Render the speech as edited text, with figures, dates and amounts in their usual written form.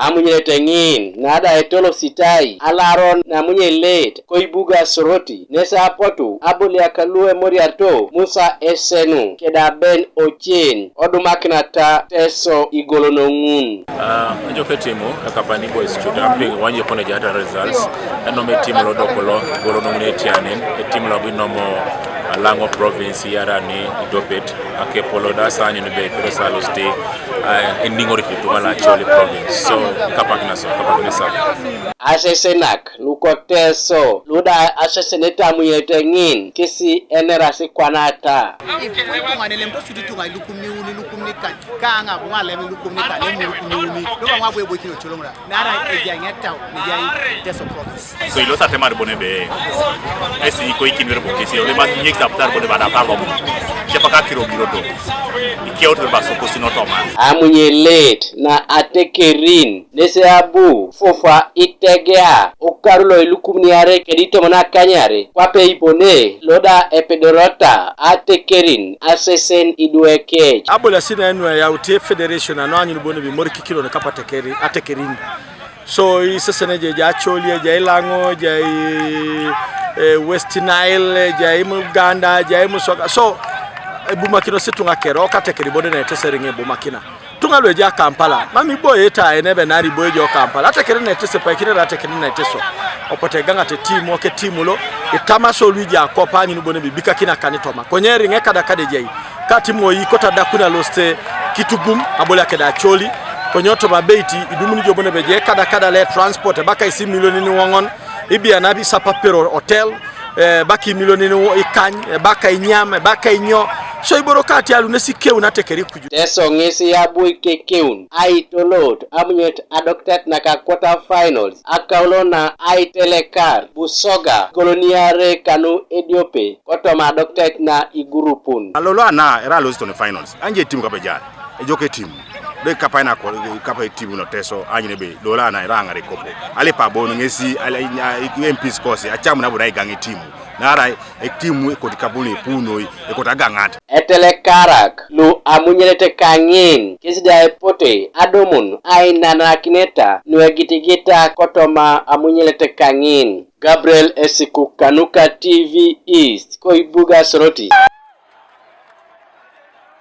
Amunyelet ngin nada etolo sitai alaron na Amunyelet koibuga soroti nesa apotu abuli akalue moriarto Musa esenu keda ben ochen odumakinata Teso igolono ngun Ejok timu akapani boys chutampi wanje kone jata results eno me timu lo dokolo golono netianen timu lo binomo Lango province yarani idopet ake polo da sanyo ne be pero salo stay endingo rikitu wala chole province so kapakina sa asesenak luko Teso luda aseseneta Amunyelet ngin kisi enerasi kwanata ngwanele mbo suditunga lukumni kan kanga ngwale lukumni kan lukumni no ngwabwe bokino cholomra nara ejanyata ni jai Teso province so ilo sa temar bonebe esi ko ikinwere bokisi ole ba nyek saptar bone bada parlo je paka kiro birodo ikioto ba sokosi no toma Amunyelet na atekerin nese abu Fufa itegea ukarulo ilukumni are kedito mona kanyare kwape ipone loda epedorota atekerin asesen idweke abola sina enu ya utie federation na anyu bono bi moriki kilo ne kapa atekerin so isesene je ja choli je ilango je West Nile je Uganda je musoka so bumakino situnga kero katekeri bodo na teseringe bumakina tungalwe ja Kampala mami boy eta enebe nari boy jo Kampala atekeri na tese pa kire atekeri na teso opote ganga te timu ke timulo itama so luija akopa anyu bono bi bika kina kanitoma konyeri ngeka dakade jei kati mo yi kota dakuna loste kitugum abola keda choli konyoto mabeiti idumuni jobone beje kada le transport baka isi milioni ni wongon ibi anabi sapapero hotel baki milioni ni ikany baka inyama baka inyo so iborokati alu nesikeu natekeri kuju Teso ngisi ya bui kekeun aitolot Amunyelet adopted Naka quarter finals akaulona aitelekar busoga koloniare kanu Ediope Kotoma adopted na igurupun alolo ana era lost on finals anje timu kabeja Ejok timu de kapaina ko kapa timu no Teso anyine be dola na era ngare kopo ale pa bonu ngesi ale MP scores achamu na burai gangi timu nara timu ko dikabuni puno ko tagangata etelekarak lu Amunyelet kangin kisida epote adomun ainana kineta nuegitigita Kotoma Amunyelet kangin Gabriel Esiku Kanuka TV East koibuga soroti